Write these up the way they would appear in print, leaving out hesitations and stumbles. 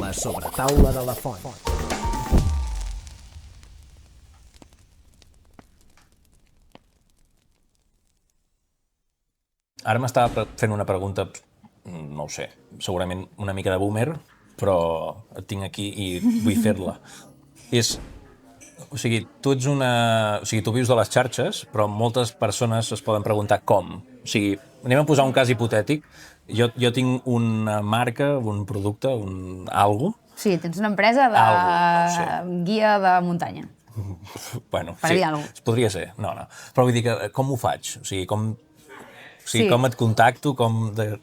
La sobretaula de la font. Ara m'estava fent una pregunta, no ho sé, segurament una mica de boomer, però et tinc aquí i vull fer-la. O sigui, tu vius de les xarxes, però moltes persones es poden preguntar com. O sigui, anem a posar un cas hipotètic. Jo tinc una marca, un producte, algo. Sí, tens una empresa de guia de muntanya. Bueno, per dir alguna cosa. Podria ser, no. Però vull dir que com ho faig? O sigui, com et contacto, de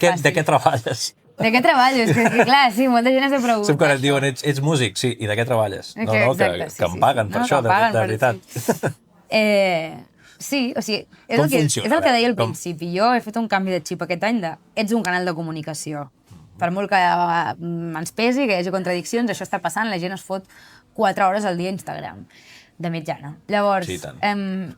què treballes? De què treballes? Que clar, sí, molta gent es pregunta. Sempre quan et diuen, ets músic, sí, i de què treballes? Que em paguen per això, de veritat. Sí, o sigui, és el que deia al principi. Jo he fet un canvi de xip aquest any ets un canal de comunicació. Per molt que ens pesi, que hi hagi contradiccions, això està passant, la gent es fot 4 hores al dia a Instagram, de mitjana. Llavors... Sí, tant.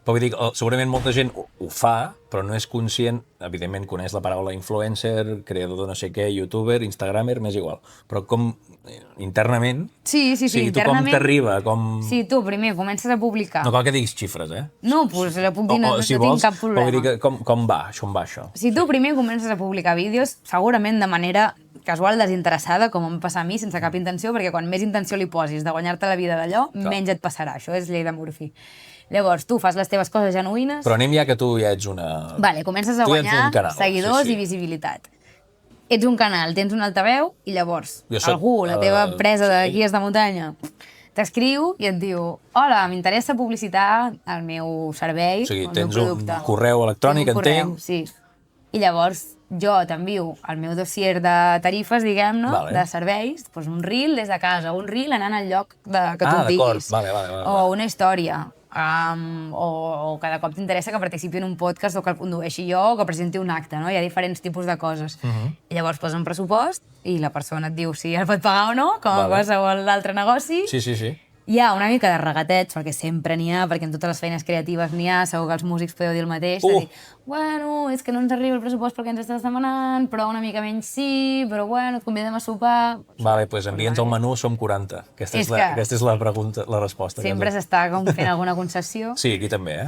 Però vull dir, segurament molta gent ho fa, però no és conscient, evidentment coneix la paraula influencer, creador de no sé què, youtuber, instagramer, m'és igual. Però com internament... Sí, internament... Tu com t'arriba, com... Sí, tu primer comences a publicar... No cal que diguis xifres, eh? No, doncs la puc dir, no tinc cap problema. Vull dir, com va això? Si tu primer comences a publicar vídeos, segurament de manera casual, desinteressada, com em passa a mi, sense cap intenció, perquè quan més intenció li posis de guanyar-te la vida d'allò, menys et passarà. Això és llei de Murphy. Llavors, tu fas les teves coses genuïnes... Però anem ja que tu ja ets una... Vale, comences a guanyar seguidors i visibilitat. Ets un canal, tens un altaveu, i llavors algú, la teva empresa de guies de muntanya, t'escriu i et diu: hola, m'interessa publicitar el meu servei, el meu producte. Tens un correu electrònic, entenc. Sí. I llavors jo t'envio el meu dossier de tarifes, diguem-ne, de serveis, doncs un reel des de casa, un reel anant al lloc que tu em diguis. O una història. O cada cop t'interessa que participi en un podcast o que el condueixi jo o que presenti un acte, no? Hi ha diferents tipus de coses. I llavors posa un pressupost i la persona et diu si el pot pagar o no, com a qualsevol altre negoci. Sí. Hi ha una mica de regateig, perquè sempre n'hi ha, perquè en totes les feines creatives n'hi ha, segur que els músics podeu dir el mateix, de dir, bueno, és que no ens arriba el pressupost perquè ens estàs demanant, però una mica menys sí, però bueno, et convidem a sopar... Vale, doncs envia'ns el menú, som 40. Aquesta és la pregunta, la resposta. Sempre s'està fent alguna concessió. Sí, aquí també,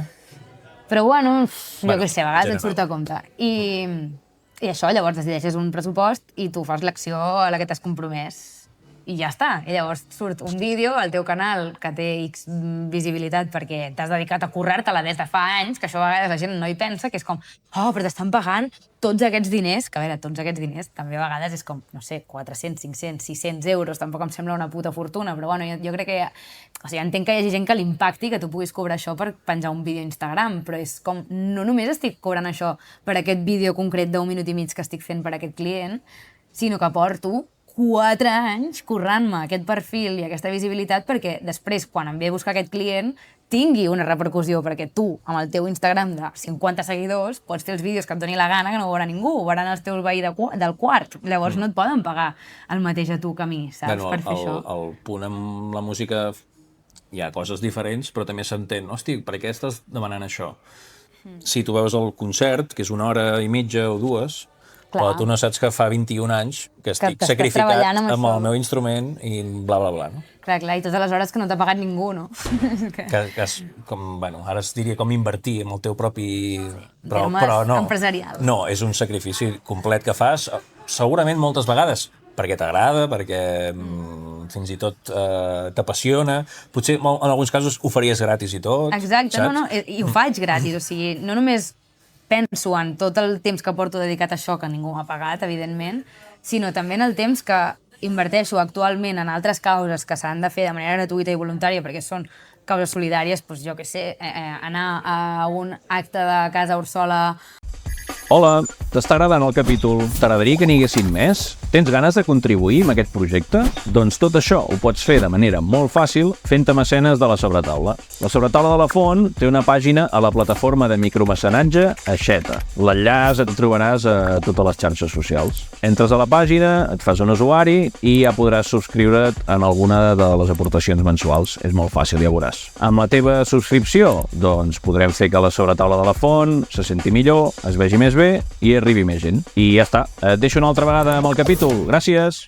Però bueno, jo què sé, a vegades et surt a compte. I això, llavors decideixes un pressupost i tu fas l'acció a la que t'has compromès. I ja està. I llavors surt un vídeo al teu canal que té X visibilitat perquè t'has dedicat a currar-te-la des de fa anys, que això a vegades la gent no hi pensa, que és com, però t'estan pagant tots aquests diners, que a veure, tots aquests diners també a vegades és com, no sé, 400, 500, 600 euros, tampoc em sembla una puta fortuna, però bueno, jo crec que, o sigui, entenc que hi hagi gent que l'impacti que tu puguis cobrar això per penjar un vídeo a Instagram, però és com, no només estic cobrant això per aquest vídeo concret d'1 minut i mig que estic fent per aquest client, sinó que porto 4 anys currant-me aquest perfil i aquesta visibilitat perquè després, quan em ve a buscar aquest client, tingui una repercussió, perquè tu, amb el teu Instagram de 50 seguidors, pots fer els vídeos que et doni la gana, que no ho veurà ningú, ho veuran els teus veïns del quart. Llavors no et poden pagar el mateix a tu que a mi, saps, per fer això. El punt amb la música hi ha coses diferents, però també s'entén. Hosti, per què estàs demanant això? Si tu veus el concert, que és 1 hora i mitja o 2, però tu no saps que fa 21 anys que estic sacrificat amb el meu instrument i bla, bla, bla, no? Clar, i totes les hores que no t'ha pagat ningú, no? Ara es diria com invertir en el teu propi... Termes empresarials. No, és un sacrifici complet que fas, segurament moltes vegades, perquè t'agrada, perquè fins i tot t'apassiona. Potser en alguns casos ho faries gratis i tot. Exacte, no, i ho faig gratis, o sigui, no només penso en tot el temps que porto dedicat a això, que ningú m'ha pagat, evidentment, sinó també en el temps que inverteixo actualment en altres causes que s'han de fer de manera gratuïta i voluntària, perquè són causes solidàries, doncs jo què sé, anar a un acte de Casa Úrsula... Hola, t'està agradant el capítol? T'agradaria que n'hi haguessin més? Tens ganes de contribuir amb aquest projecte? Doncs tot això ho pots fer de manera molt fàcil fent-te mecenes de La Sobretaula. La Sobretaula de la Font té una pàgina a la plataforma de micromecenatge Aixeta. L'enllaç et trobaràs a totes les xarxes socials. Entres a la pàgina, et fas un usuari i ja podràs subscriure't en alguna de les aportacions mensuals. És molt fàcil, ja veuràs. Amb la teva subscripció, doncs podrem fer que La Sobretaula de la Font se senti millor, es vegi més bé i arribi més gent. I ja està. Et deixo una altra vegada amb el capítol. Gràcies!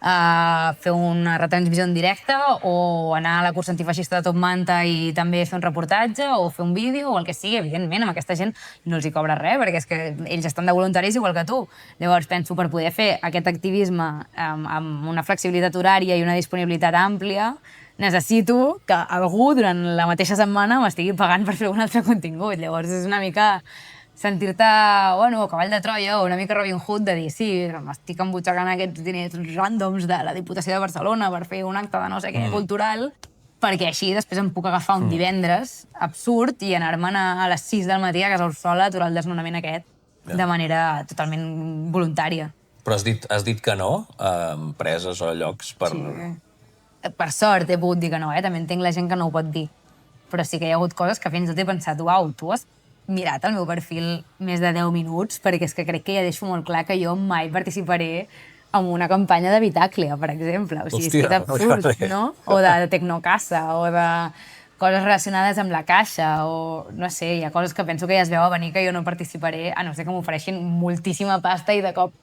fer una retransmissió en directe o anar a la cursa antifeixista de Top Manta i també fer un reportatge o fer un vídeo o el que sigui. Evidentment, amb aquesta gent no els hi cobra res perquè és que ells estan de voluntaris igual que tu. Llavors penso, per poder fer aquest activisme amb una flexibilitat horària i una disponibilitat àmplia, necessito que algú durant la mateixa setmana m'estigui pagant per fer un altre contingut. Llavors és una mica sentir-te, bueno, cavall de Troia o una mica Robin Hood de dir sí, m'estic embutxacant aquests diners ràndoms de la Diputació de Barcelona per fer un acte de no sé què cultural, perquè així després em puc agafar un divendres absurd i anar-me'n a les 6 del matí a casa sola a aturar el desnonament aquest de manera totalment voluntària. Però has dit que no a empreses o llocs per... Sí. Per sort he pogut dir que no, també entenc la gent que no ho pot dir. Però sí que hi ha hagut coses que fins i tot he pensat, uau, tu has mirat el meu perfil més de 10 minuts, perquè és que crec que ja deixo molt clar que jo mai participaré en una campanya de Vitàclia, per exemple. O sigui, Hòstia, és absurd, no? O de Tecnocasa, o de coses relacionades amb la caixa, o no sé, hi ha coses que penso que ja es veu a venir que jo no participaré, a no ser que m'ofereixin moltíssima pasta i de cop,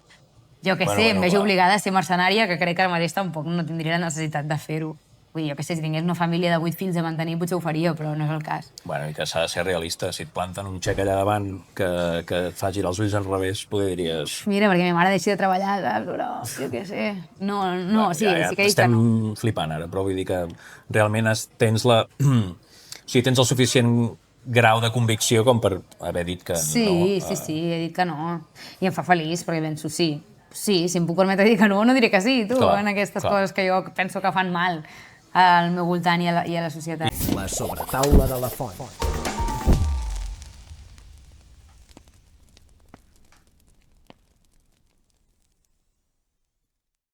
jo què sé, em veig obligada a ser mercenària, que crec que ara mateix tampoc no tindria la necessitat de fer-ho. Vull dir, jo què sé, si tingués una família de 8 fills a mantenir, potser ho faria, però no és el cas. Bueno, i que s'ha de ser realista. Si et planten un xec allà davant que et fa girar els ulls al revés, poder diries... Mira, perquè mi mare deixi de treballar, saps? Però jo què sé... No, sí que dic que no. Estem flipant ara, però vull dir que realment tens la... O sigui, tens el suficient grau de convicció com per haver dit que no. Sí, he dit que no. I em fa feliç, perquè penso, sí, si em puc permetre dir que no, no diré que sí, tu, en aquestes coses que jo penso que fan mal al meu voltant i a la societat. La sobretaula de la font.